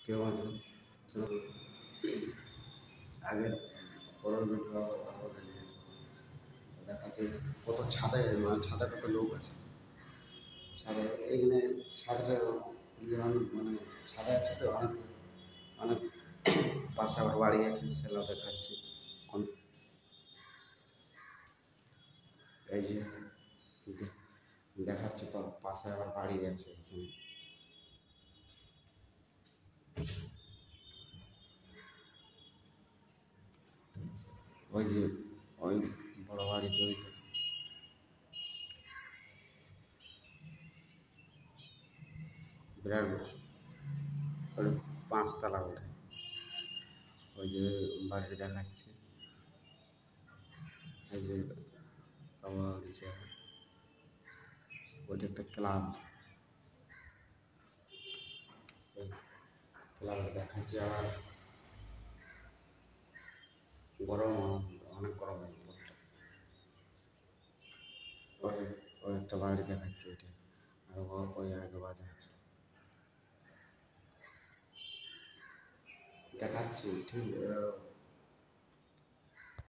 কেউ আছে আগের পরের ভিডিও আবার দেখাচ্ছে কত ছাদে, মানে ছাদে কত লোক আছে। ছাদে এইখানে ছাদে মানে ছাদে আছে তো অনেক অনেক পাশে আবার বাড়ি আছে, সেগুলো দেখাচ্ছি। এই যে দেখাচ্ছি পাশে আবার বাড়ি আছে এখানে। ওই যে ওই বড় বাড়িটা ওই বিরাট ওই 5 তলা ওঠে, ওই যে বাড়িটা দেখাচ্ছে। এই যে খাওয়া দিচ্ছে, ওইটা একটা ক্লাব, ওই ক্লাবটা দেখাচ্ছে। আর গরম, অনেক গরম হয়। ওই ওই একটা বাড়ি দেখাচ্ছে ওইটা, আর ওই আগে বাজার দেখাচ্ছি ঠিক।